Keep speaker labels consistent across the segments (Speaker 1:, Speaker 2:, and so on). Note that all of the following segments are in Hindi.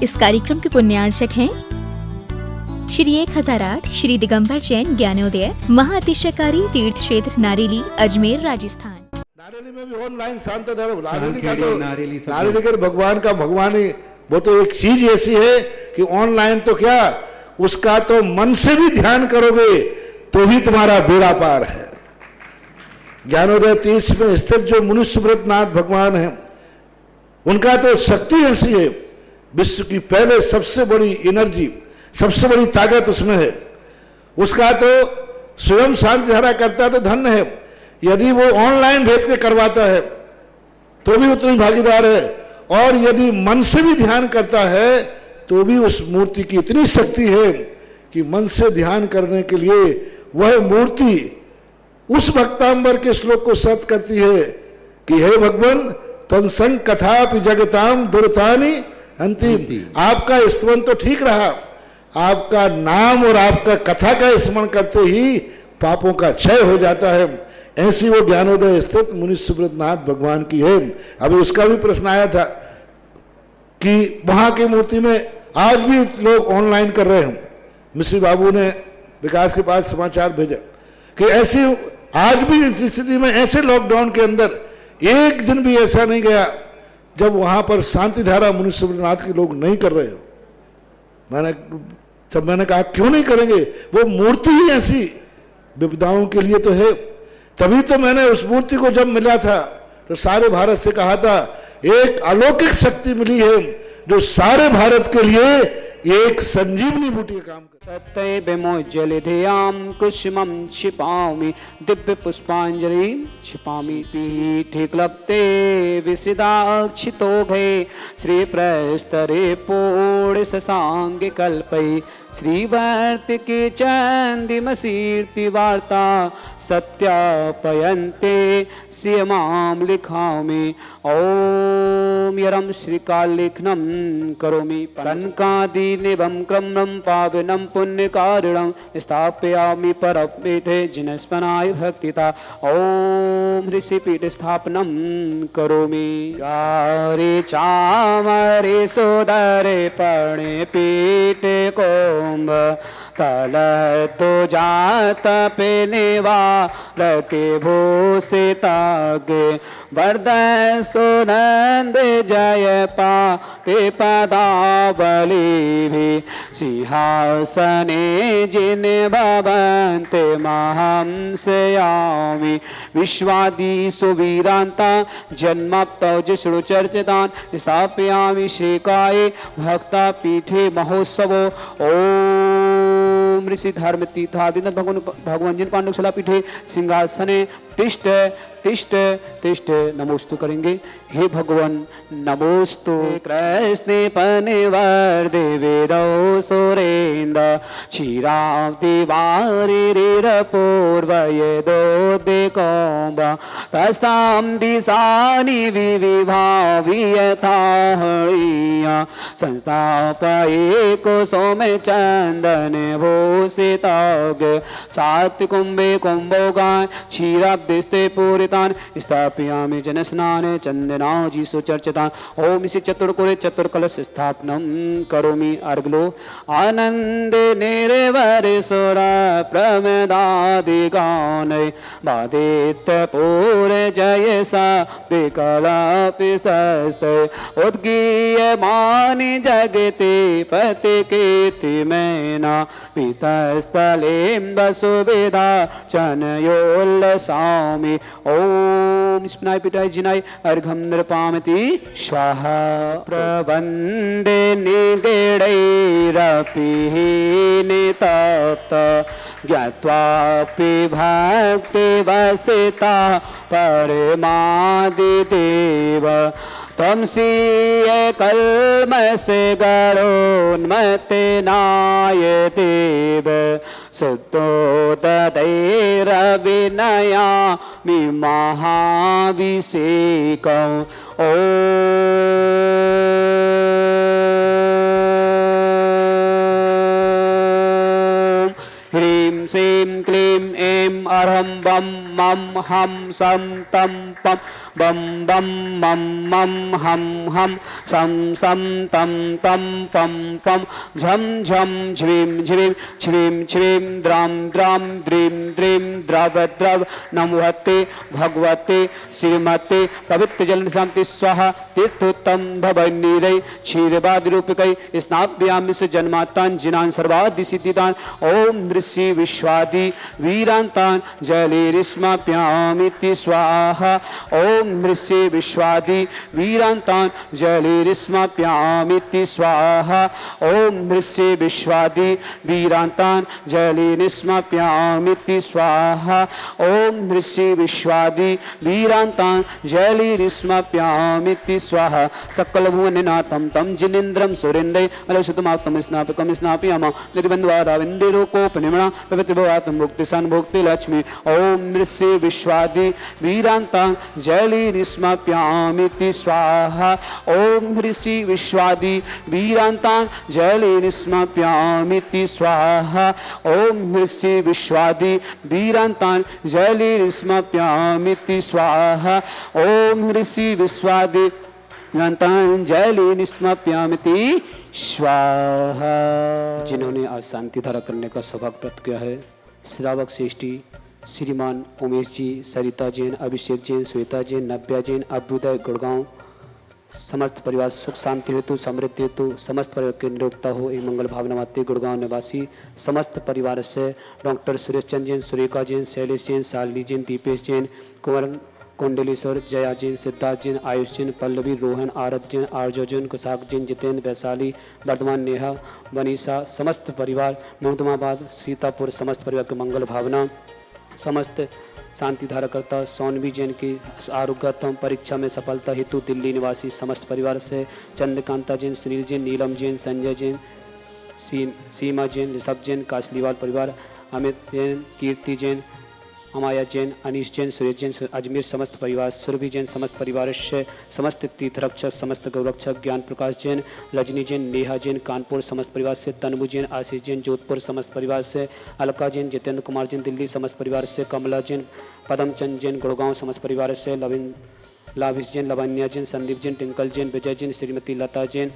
Speaker 1: इस कार्यक्रम के पुण्यार्चक हैं श्री 1008 श्री दिगंबर जैन ज्ञानोदय महाअतिशयकारी तीर्थ क्षेत्र नारेली अजमेर राजस्थान।
Speaker 2: नारेली में भी ऑनलाइन शांत धर्म नारेली का भगवान का भगवान ही वो तो एक चीज ऐसी है कि ऑनलाइन तो क्या उसका तो मन से भी ध्यान करोगे तो भी तुम्हारा बेड़ा पार है। ज्ञानोदय तीर्थ में स्थित जो मुनि सुब्रतनाथ भगवान है उनका तो शक्ति ऐसी है, विश्व की पहले सबसे बड़ी एनर्जी सबसे बड़ी ताकत उसमें है। उसका तो स्वयं शांति धारा करता तो धन्य है, यदि वो ऑनलाइन भेज के करवाता है तो भी उतनी भागीदार है, और यदि मन से भी ध्यान करता है तो भी उस मूर्ति की इतनी शक्ति है कि मन से ध्यान करने के लिए वह मूर्ति उस भक्तांबर के श्लोक को सत्य करती है कि हे भगवान तत्संग कथापि जगताम दुर्तानि अंतिम। आपका स्मरण तो ठीक रहा, आपका नाम और आपका कथा का स्मरण करते ही पापों का क्षय हो जाता है। ऐसी वो ज्ञानोदय स्थित मुनि सुब्रतनाथ भगवान की है। अभी उसका भी प्रश्न आया था कि वहां की मूर्ति में आज भी लोग ऑनलाइन कर रहे हैं। मिश्री बाबू ने विकास के पास समाचार भेजा कि ऐसी आज भी इस स्थिति में ऐसे लॉकडाउन के अंदर एक दिन भी ऐसा नहीं गया जब वहां पर शांति धारा मुनि सुब्रतनाथ के लोग नहीं कर रहे हो। मैंने कहा क्यों नहीं करेंगे, वो मूर्ति ही ऐसी विपदाओं के लिए तो है। तभी तो मैंने उस मूर्ति को जब मिला था तो सारे भारत से कहा था एक अलौकिक शक्ति मिली है जो सारे भारत के लिए एक संजीवनी बूटी का काम करता है।
Speaker 3: सत्य विमोज्जलिधियां कुसुमं क्षिपामि दिव्य पुष्पांजलि क्षिपामि पीठे क्लप्ते विसिदाक्षितोघे श्री प्रस्तरे पूर्ण शशांक कल्पै श्रीवर्तिके चंदिमसीर्ति वार्ता सत्यापयन्ते श्रियमां लिखामि ओम यरं श्रीकालेखनं करोमि कनकादिनिभं क्रमं पावनं पुण्यकारिणं स्थापयामि परपीठे जिनस्पनाय भक्तिता ओम ऋषिपीठ स्थापनं करोमि गारे चामरे सोदरे पर्णे पीठे कोम्ब तल तो जात पे नेवा रके भूषितागे वरद सुनंद जय पाते पदावली भी सिंहासने जिन भवन्ते महंसयामि विश्वादि सुवीरांता जन्माप्तौ जिष्णु चर्चितान् स्थापयामि श्रीकाये भक्ता पीठे महोत्सवो ओम ऋषि धर्म तीर्थादिनाथ भगवान जिन पांडुशाला पीठे सिंहासने तिष्ठ तिष्ठ तिष्ठ नमोस्तु करेंगे। हे भगवान नमोस्तु कृष्णे पनिवर्दे वेदौ सुरेन्द्र क्षीराब्धि वारिपूर्वयदोदे कौम्ब तस्तां दिशानि विविभावियथाहळीया संस्थापये कुसुमे चन्दने भूषिताग सात कुंभे कुंभोगाय क्षीराब्धिस्ते पूरितान् स्थापयामि जनस्नाने चन्दनाजी सुचर्चितान् ओम इसी चतुर्कोरे चतुर्कलश स्थापनं करोमि। अर्गलो आनंद निर्वरिसुर प्रमदादि गानै बाधित पूर जय सा विकलापिस्तस्ते उद्गीयमानि जगति पति कीर्ति मैना पितस्थलें वसुविधा चनयोल्लसामि ओम स्नाय पिटाय जिनाय अर्घम नृपामति स्वाहा प्रवंदे निगडैरपि नितप्त ज्ञात्वापि भक्ति वसिता परमादिदेव तमसीय कल्मषे गणोन्मते नाय देव सुतोददैरविनया महाभिषेकं ह्रीं श्रीं क्लीं ऐं अरहम बम मम हम सम तम पम बम बम मम मम हम हम सम सम तम तम पम पम झम झम झ्रीम झ्रीम छ्रीम छ्रीम द्राम द्राम द्रीम द्रीम द्रव द्रव नमोहते भगवते श्रीमते पवित्र जल शांति स्वाहा तीर्थोत्तम भवनीरै क्षीरवादिरूपिकै स्नाप्यामि स जन्मातान् जिनान् सर्वादि सिद्धिदान् ओम नृषि विश्वादि वीरान्तान् जलेरिस्माप्यामिति स्वाहा ओम नृषि विश्वादि वीरान्तान् जलेरिस्माप्यामिति स्वाहा ओम नृषि विश्वादि वीरान्तान् जलेरिस्माप्यामिति स्वाहा ओम नृषि विश्वादि वीरान्तान् जलेरिस्माप्यामिति स्वाहा सकल भुवननाथं तं जिनेन्द्रं सुरेन्द्रै अलौषधमाप्तं स्नापकं स्नापयामः यदिबन्धुवाराविन्देरोकोपनिमणा पवित्रभवातं भुक्तिसान् भुक्तिलक्ष्मी ओम नृषि विश्वादि वीरान्तान् जलेरिस्माप्यामिति स्वाहा ओम नृषि विश्वादि वीरान्तान् जलेरिस्माप्यामिति स्वाहा ओम नृषि विश्वादि वीरान्तान् जलेरिस्माप्यामिति स्वाहा ओम नृषि विश्वादि वीरान्तान् जलेरिस्माप्यामिति स्वाहा। जिन्होंने आज शांति धारा करने का सौभाग्य प्राप्त किया है, श्रावक श्रेष्ठी श्रीमान उमेश जी, सरिता जैन, अभिषेक जैन, श्वेता जैन, नव्या जैन, अभ्युदय गुड़गांव, समस्त परिवार सुख शांति हेतु समृद्धि हेतु समस्त परिवार की निरोगता हो एक मंगल भावना माते गुड़गांव निवासी समस्त परिवार से डॉक्टर सुरेश चंद्र जैन, सुरेखा जैन, शैलेश जैन, शालिनी जैन, दीपेश जैन, कुंवर कुंडलेश्वर, जया जैन, सिद्धार्थ जैन, आयुष जैन, पल्लवी, रोहन, आरत जैन, आर्जो जैन, कुशाक जैन, जितेंद्र, वैशाली, वर्धमान, नेहा, बनीसा, समस्त परिवार मुग्धमाबाद, सीतापुर, समस्त परिवार की मंगल भावना, समस्त शांति धाराकर्ता सोनवी जैन की आरोग्यतम परीक्षा में सफलता हेतु दिल्ली निवासी समस्त परिवार से चंद्रकांता जैन, सुनील जैन, नीलम जैन, संजय जैन, सीमा जैन, ऋषभ जैन, काशलीवाल परिवार, अमित जैन, कीर्ति जैन, अमाया जैन, अनीश जैन, सुरेश जैन, अजमेर समस्त परिवार, सुरभि जैन समस्त परिवार से समस्त तीर्थरक्षक समस्त गौरक्षक, ज्ञान प्रकाश जैन, रजनी जैन, नेहा जैन, कानपुर समस्त परिवार से, तन्मु जैन, आशीष जैन, जोधपुर समस्त परिवार से, अलका जैन, जितेंद्र कुमार जैन, दिल्ली समस्त परिवार से, कमला जैन, पदमचंद जैन, गुड़गांव समस्त परिवार से, लाभिश जैन, लवन्या जैन, संदीप जैन, टिंकल जैन, विजय जैन, श्रीमती लता जैन,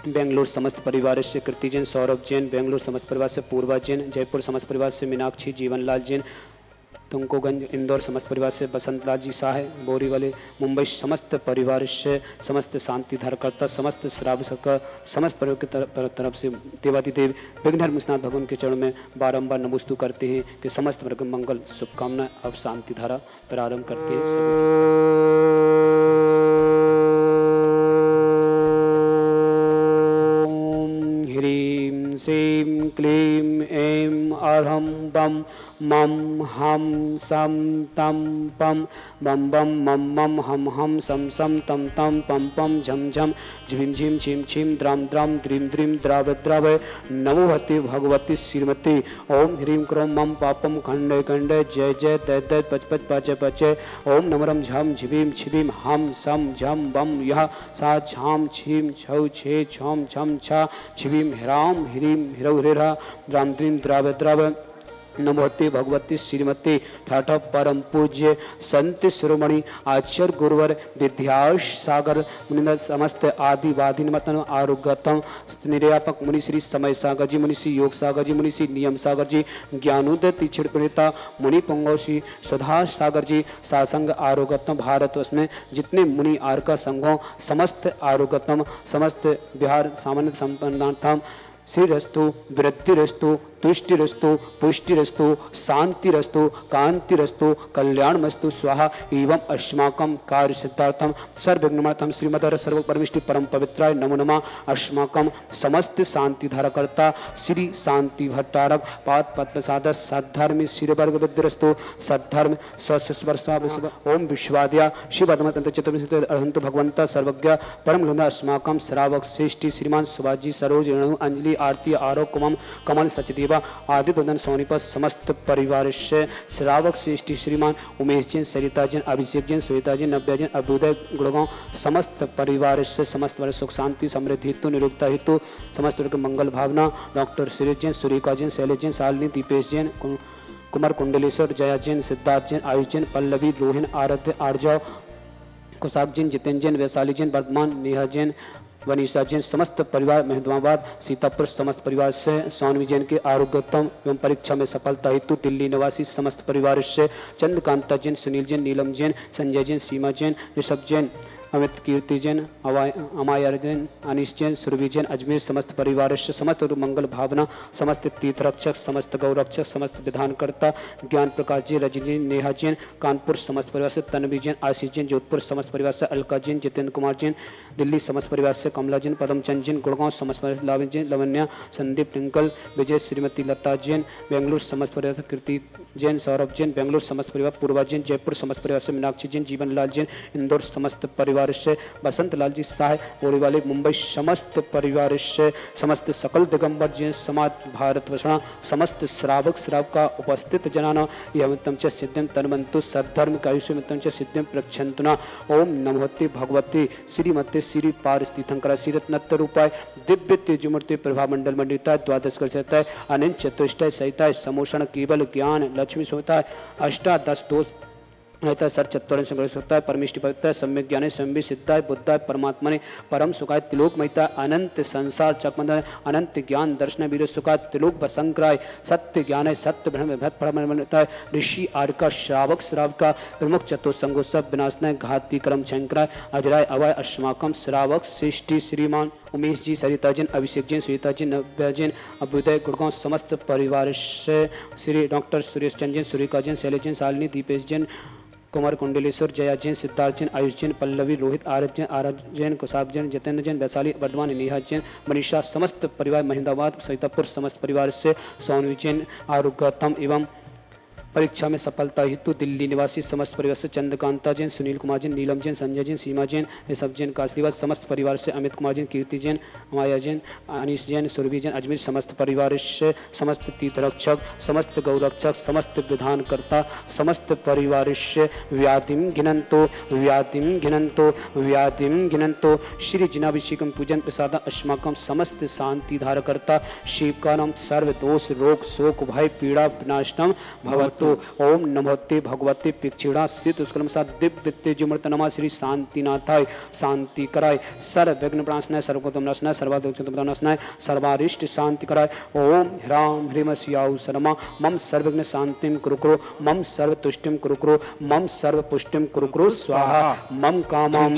Speaker 3: बेंगलुरु समस्त परिवार से, कृति जैन, सौरभ जैन, बेंगलुरु समस्त परिवार से, पूर्वा जैन, जयपुर समस्त परिवार से, मीनाक्षी, जीवनलाल जैन, तुंकोगंज इंदौर समस्त परिवार से, बसंतलाल जी साहे बोरीवाले, मुंबई समस्त परिवार से, समस्त शांति धारकर्ता समस्त श्रावक समस्त परिवार की तरफ से देवादिदेव विघ्नहर मुसनाथ भगवान के चरणों में बारंबार नमस्तु करते हैं कि समस्त वर्ग मंगल शुभकामनाएं। अब शांति धारा प्रारंभ करते हैं। ह्रीं श्रीं क्लीं ऐं अरहं बम मम हम सम तम पम बम बम मम मम हम हम सम सम तम तम पम पम झम झम झिम झिम छिम छिम द्राम द्राम द्रीम द्रीम द्राव द्राव नमोहते भगवती श्रीमती ओम ह्रीं क्रोम मम पापम खंडे खंडे जय जय दै दै पच पच पच पच ओम नमरम झम झिबीम छिबीम हम सम झम बम यह सा झाम छीम छौ छे छम छम छा छिबीम ह्राम ह्रीं ह्रौ ह्रेरा द्राम द्रीम द्राव द्राव नमोते भगवती श्रीमती ठाठ परम पूज्य संत शिरोमणि आचार्य गुरुवर विद्याश सागर मुनि समस्त आदिवादी मतन आरोग्यतम निर्यापक मुनि श्री समय सागर जी, मुनि श्री योग सागर जी, मुनि श्री नियम सागर जी, ज्ञानोदय तीक्षणता मुनि पंगोशी सुधा सागर जी, सासंग आरोग्यतम भारतवर्ष में जितने मुनि आर्का संघों समस्त आरोग्यतम समस्त बिहार सामान्य संपन्नार्थम श्रीरस्तु वृद्धिरस्तु तुष्टिरस्तु पुष्टिरस्तु शांतिरस्तु कांतिरस्तु कल्याणमस्तु स्वाहा एवं अस्माकं कार्य सिद्धार्थम सर्वविघ्नमर्थम श्रीमद् सर्व परमिष्टि परम पवित्राय नमो नमः। अस्माकं समस्त शांति धारकर्ता श्री शांति भट्टारक पाद पद्मसादर सद्धर्म श्रीवर्ग विद्यरस्तु सद्धर्म स्वस्वर्षा ओम विश्वाद्या शिवदमतंत्र चतुर्विंशति अरहंत भगवंत सर्वज्ञ परम ग्रंथ अस्माकं श्रावक श्रेष्ठी श्रीमान सुभाजी सरोज रेणु अंजलि आरती आरोप कुमम कमल सचदेवा आदित्य सोनीपत समस्त परिवार से श्रावक श्रेष्ठी श्रीमान उमेश जैन, सरिता जैन, अभिषेक जैन, श्वेता जैन, नव्या जैन, अभ्युदय गुड़गांव समस्त परिवार से समस्त वर्ग सुख शांति समृद्धि हेतु निरुक्ता हेतु समस्त वर्ग मंगल भावना डॉक्टर सुरेश जैन, सुरेखा जैन, शैलेश जैन, शालिनी, दीपेश जैन, कुमार कुंडलेश्वर, जया जैन, सिद्धार्थ जैन, आयुष जैन, पल्लवी, रोहिन, आराध्य, आर्जव, कुशाक जैन, जितेंद्र जैन, वैशाली जैन, वर्धमान, नेहा जैन, वनीशा जैन, समस्त परिवार महेंद्राबाद सीतापुर, समस्त परिवार से सोनवी जैन के आरोग्यतम एवं परीक्षा में सफलता हेतु दिल्ली निवासी समस्त परिवार से चंद्रकांता जैन, सुनील जैन, नीलम जैन, संजय जैन, सीमा जैन, ऋषभ जैन, अमित कीर्ति जैन, अमायर जैन, अनिश जैन, सुरभि जैन, अजमेर समस्त परिवार से समस्त मंगल भावना, समस्त तीर्थरक्षक, समस्त गौरक्षक, समस्त विधानकर्ता, ज्ञान प्रकाश जी, रजनी, नेहा जैन, कानपुर समस्त परिवार से तन्वी जैन, आशीष जैन, जोधपुर समस्त परिवार से अलका जैन, जितेंद्र कुमार जैन, दिल्ली समस्त परिवार से कमला जैन, पदमचंद जैन, गुड़गांव समस्त परिवार से लाविन जैन, लवन्या, संदीप टिंकल, विजय, श्रीमती लता जैन, बेंगलुरु समस्त परिवार से कीर्ति जैन, सौरभ जैन, बेंगलुरु समस्त परिवार, पूर्वा जैन, जयपुर समस्त परिवार से मीनाक्षी जैन, जीवन लाल जैन, इंदौर समस्त परिवार से बसंत लाल जी साह, बोरीवाली, मुंबई समस्त परिवार से समस्त सकल दिगंबर जैन समाज, भारत वसना समस्त श्रावक श्रावका उपस्थित जनाना यमतम च सिद्धिम तन्वन्तु सद्धर्म कायुष्यमतम च सिद्धिम प्रक्षन्तुना। ओम नमोते भगवते श्रीमते श्री पार स्थितंकरा श्रीरत्नत्व रूपाय दिव्य तेजमूर्ति प्रभा मंडल मंडिताय द्वादश कर अनंत चतुष्टय सहिताय समोषण केवल ज्ञान लक्ष्मी सोताय अष्टादश दोष रहता सर चत्वर संग्रह होता है परमिष्टि पवित्र सम्यक ज्ञाने संबि सिद्धाय बुद्धाय परमात्मने परम सुखाय तिलोक महिता अनंत संसार चकमंदन अनंत ज्ञान दर्शन वीर सुखाय तिलोक बसंक्राय सत्य ज्ञान सत्य ब्रह्म फलता है ऋषि आर्का श्रावक श्रावका प्रमुख चतुसंगो सब विनाशनाय घाती क्रम शंकराय अजराय अवय अश्माकम श्रावक सृष्टि श्रीमान उमेश जी सरिता जैन अभिषेक जैन सुनीता जैन नव्या जैन अभ्युदय गुड़गांव समस्त परिवार से श्री डॉक्टर सुरेश चंद जैन सुरेखा जैन शैलेश जैन शालिनी दीपेश जैन कुमार कुंडलेश्वर जया जैन सिद्धार्थ जैन आयुष जैन पल्लवी रोहित आरत जैन कुशाक जैन जितेंद्र जैन वैशाली वर्धमान नेहा जैन मनीषा समस्त परिवार महेंद्राबाद सीतापुर समस्त परिवार से सोनवी जैन आरोग्यतम एवं परीक्षा में सफलता हेतु दिल्ली निवासी समस्त परिवार से चंद्रकांता जैन सुनील कुमार जैन नीलम जैन संजय जैन सीमा जैन ऋषभ जैन कासलीवाद समस्त परिवार से अमित कुमार जैन कीर्ति जैन माया जैन अनिश जैन सुरभि जैन अजमेर समस्त परिवार से समस्त तीर्थरक्षक समस्त गौरक्षक समस्त विधानकर्ता समस्त परिवार से व्याधिम घिनंतो श्री जिनाभिषेकम पूजन प्रसाद अस्माकम समस्त शांति धारकर्ता शिवकानम सर्व दोष रोग शोक भय पीड़ा विनाशनम भवतु। ओम नमोते भगवते पिक्षिणा स्थित उत्कलम सा दिव्य तेजमूर्त नमा श्री शांतिनाथाय शांति कराय सर्व विघ्न प्रणाशनाय सर्वोत्तम नाशनाय सर्वाधिक नाशनाय सर्वारिष्ट शांति कराय। ओम ह्राम ह्रीम स्याउ शर्मा मम सर्वविघ्न शांतिम कुरु मम सर्व तुष्टिम कुरु मम सर्व पुष्टिम कुरु स्वाहा मम कामम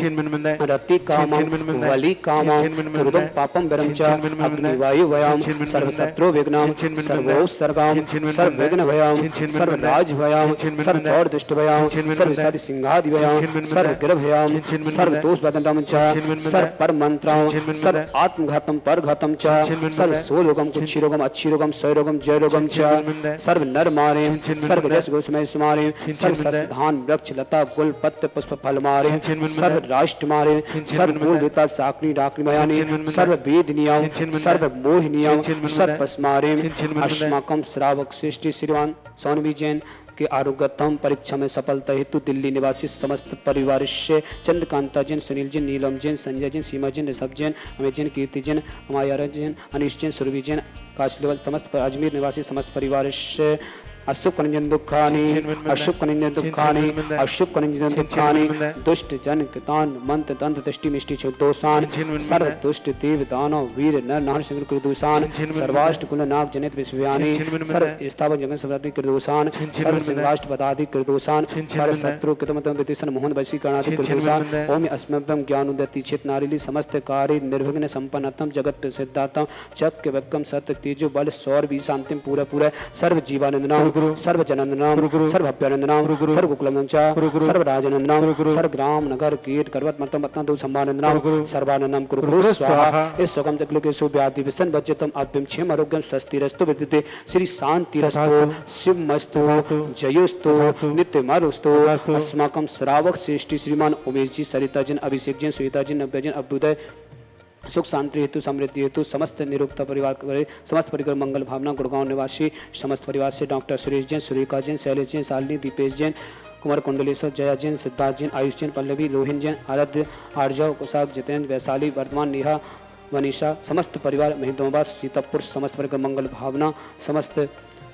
Speaker 3: रति कामम वली कामम हृदम पापम विरम च अग्निवायु वयम सर्व शत्रु विघ्नम सर्वोत्सर्गाम सर्व विघ्न भयम सर्व राज भयाम सर्व दौड़ दुष्ट भयाम सर्व सारी सिंहादि भयाम सर्व गिर भयाम सर्व दोष बदंडम च सर्व पर मंत्राम सर्व आत्मघातम परघातम च सर्व सोलोगम कुक्षिरोगम अच्छिरोगम सौरोगम जयरोगम च सर्व नर मारे सर्व रस गोस्मय सुमारे सर्व सस्धान वृक्ष लता गुल पत्र पुष्प फल मारे सर्व राष्ट्र मारे सर्व मूल रीता साकनी डाकनी भयानी सर्व वेद नियम सर्व मोह नियम सर्व पस्मारे अस्माकम श्रावक सृष्टि श्रीमान सोनवी जैन के आरोग्यतम परीक्षा में सफलता हेतु दिल्ली निवासी समस्त परिवार से चंद्रकांता जैन सुनील जैन नीलम जैन संजय जैन सीमा जैन ऋषभ जैन अमित जैन कीर्ति जैन अमायर जैन अनिश जैन सुरभि जैन काशलेवल समस्त अजमेर निवासी समस्त परिवार से अशुभ कनिंजन दुखानी अशुभ कनिंजन दुखानी अशुभ कनिंजन दुखानी दुष्ट जन कृतान मंत्र तंत्र दृष्टि मिष्टि दोषान सर्व दुष्ट देव दानव वीर नर नार शंकर कृदूषान सर्वाष्ट कुल नाग जनित विश्वयानी सर्व स्थापक जगन सव्राति कृदूषान सर्व सिंहाष्ट पदादि कृदूषान सर्व शत्रु कृतमतम विदिशन मोहन वशी कर्णादि कृदूषान ओम अस्मभ्यम ज्ञानोदति चित नारिली समस्त कार्य निर्विघ्न संपन्नतम जगत प्रसिद्धातम चक्र वक्कम सत्य तेजो बल सौर भी शांतिम पूरा पूरा सर्व जीवानंद नाम सर्व जनंद नाम सर्व अभ्यानंद नाम सर्व गोकुलम सर्व राजनंद नाम सर्व ग्राम नगर कीट करवत मतम मतम दो सम्मानंद नाम सर्वानंदम कुरु स्वाहा इस सुगम तकलो के सुव्याधि विसन वज्रतम अभ्यम क्षेम आरोग्यम स्वस्तिरस्तु विद्यते श्री शांतिरस्तु शिवमस्तु जयोस्तु नित्यमरुस्तु अस्माकं श्रावक श्रेष्ठी श्रीमान उमेश जी सरिता जैन अभिषेक जैन सुनीता जैन नव्या जैन अभ्युदय सुख शांति हेतु समृद्धि हेतु समस्त निरुक्त परिवार करे समस्त परिवार मंगल भावना गुड़गांव निवासी समस्त परिवार से डॉक्टर सुरेश जैन सुरेखा जैन शैलेश जैन शालिनी दीपेश जैन कुमार कुंडलेश्वर जया जैन सिद्धार्थ जैन आयुष जैन पल्लवी रोहिन जैन आराध्य आर्जव कुशाक जितेंद्र वैशाली वर्धमान नेहा वनीशा समस्त परिवार महेंद्राबाद सीतापुर समस्त परिवार मंगल भावना समस्त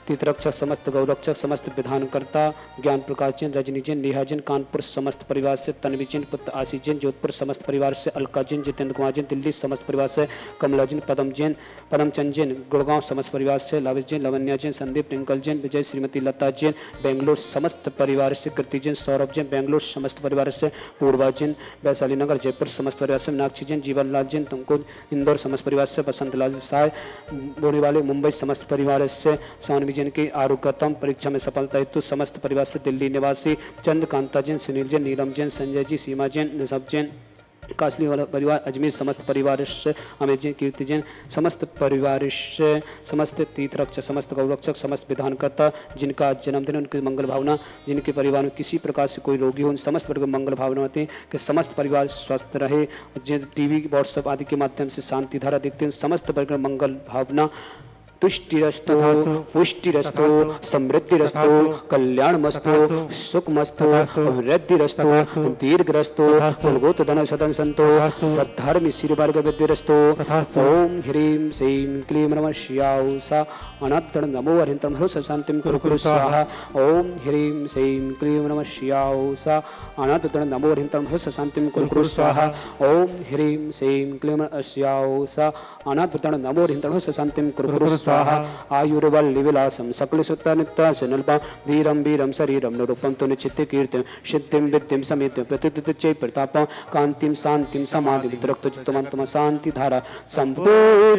Speaker 3: तीर्थरक्षक समस्त गौरक्षक समस्त विधानकर्ता ज्ञान प्रकाश जैन, रजनी जैन, नेहा जैन, कानपुर समस्त परिवार से, तन्वी जैन, पुत्र आशीष जैन, जोधपुर समस्त परिवार से, अलका जैन, जितेंद्र कुमार जैन, दिल्ली समस्त परिवार से, कमला जैन, पदमचंद जैन, गुड़गांव समस्त परिवार से, लाविश जैन, लवन्या जैन, संदीप ट्विंकल जैन, विजय, श्रीमती लता जैन, बेंगलोर समस्त परिवार से, कृति जैन, सौरभ जैन, बेंगलोर समस्त परिवार से, पूर्वा जैन, वैशाली नगर जयपुर समस्त परिवार से, मीनाक्षी जैन, जीवन लाल जैन, तुमको इंदौर समस्त परिवार से, बसंत लाल साय बोरीवाले मुंबई समस्त परिवार से, सानवी जैन की आरुगतम परीक्षा में सफलता हेतु समस्त परिवार से, दिल्ली निवासी चंद्रकांता जैन, सुनील जैन, नीलम जैन, संजय जी, सीमा जैन, ऋषभ जैन, कासली वाला परिवार, अजमेर समस्त परिवार से, अमित जैन, कीर्ति जैन, समस्त परिवार से, समस्त तीर्थरक्षक समस्त गौरक्षक समस्त विधानकर्ता जिनका जन्मदिन उनकी मंगल भावना, जिनके परिवार में किसी प्रकार से कोई रोगी हो उन समस्त वर्ग मंगल भावना होती है कि समस्त परिवार स्वस्थ रहे, जिन टीवी व्हाट्सएप आदि के माध्यम से शांति धारा देखते हैं समस्त वर्ग मंगल भावना, तुष्टिरस्तु, पुष्टिरस्तु, समृद्धिरस्तु, कल्याणमस्तु, सुखमस्तु, वृद्धिरस्तु, दीर्घरस्तु, कुलगोत्र धन सदन संतो, सद्धर्म श्रीवर्ग विद्युरस्तु। ओम ह्रीं श्रीं क्लीं नमः शिवाय सा अनंत नमो हरिंतम हृ शांतिम कुरु स्वाहा। ओम ह्रीं श्रीं क्लीं नमः शिवाय सा अनंत नमो हरिंतम हृ शांतिम कुरु स्वाहा। ओम ह्रीं श्रीं क्लीं नमः शिवाय सा अनंत नमो हरिंतम हृ शांतिम कुरु स्वाहा। आयुर्वल्ली विलासम सकल सुत्ता नित्या सुनल्पा धीरम वीरम शरीरम निरूपम तो निश्चित कीर्तिम सिद्धिम विद्यम समित प्रतिदित्य प्रताप कांतिम शांतिम समाधि विद्रक्त चित्तवंतम शांति धारा संपूजिकानां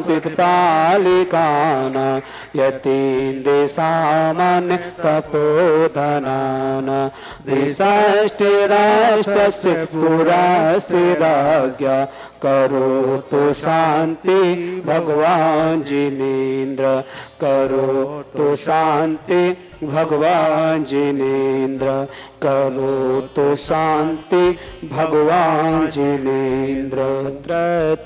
Speaker 3: पितालिकानां यतीन्द्र सामान्य तपोधनानां द्विषष्टिराष्टस्य पुरस्य राज्ञा करो तो शांति भगवान जिनेन्द्र, करो तो शांति भगवान जिनेन्द्र, करो तो शांति भगवान जिनेन्द्र।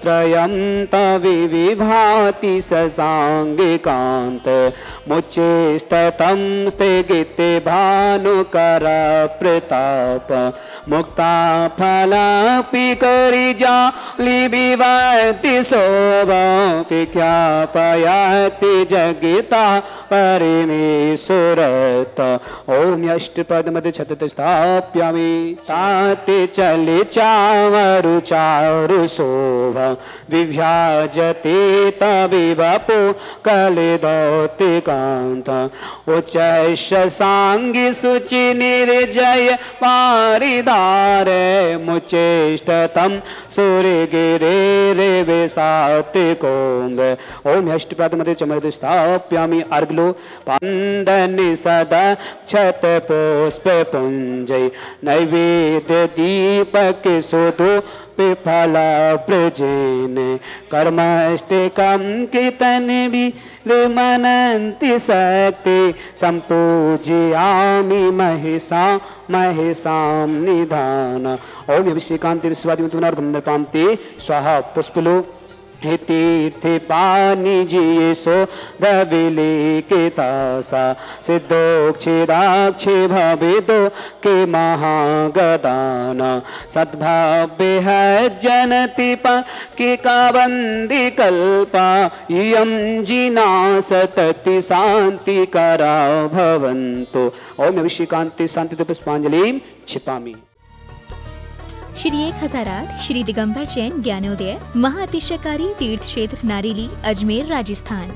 Speaker 3: त्रयं तविभाति ससांगिकांत मुच्चेस्ततं स्थिगिते भानुकर प्रताप मुक्ता फलापि करिजा लिविवर्ति शोभा विज्ञापयति जगिता परमेश्वरत। ओम अष्टपद मध्य छतत स्थाप्यामि ताते चले चावरु चारु शोभा विभ्याजते तविवपो कलिदौति कांत उच्चैष सांगी सुचि निर्जय पारिदारे मुचेष्टतम सूर्यगिरे रे विसाति कोम्ब। ओम अष्टपद मध्य चमद स्थाप्यामि अर्गलो पंदनि सदा क्षत पुष्प पुंजय नैवेद्य दीपक सुधु पिफला प्रजेन कर्मष्टिकं कीर्तन विमनन्ति शक्ति संपूजयामि महेशां निधान। ओम अभिषेकांति विश्वादि पुनर्गंधपान्ति स्वाहा पुष्पलो हे तीर्थे पानी जिये सो दबिले के तासा सिद्धोक्षिराक्षि भविदो के महागदान सद्भाव्य है जनति की काबंदी कल्पा इयं जिना सतति शांति करा भवन्तु। ओम अभिषेकांति शांति पुष्पांजलि क्षिपामि।
Speaker 1: श्री 1008 श्री दिगंबर जैन ज्ञानोदय महाअतिशयकारी तीर्थ क्षेत्र नारेली अजमेर राजस्थान।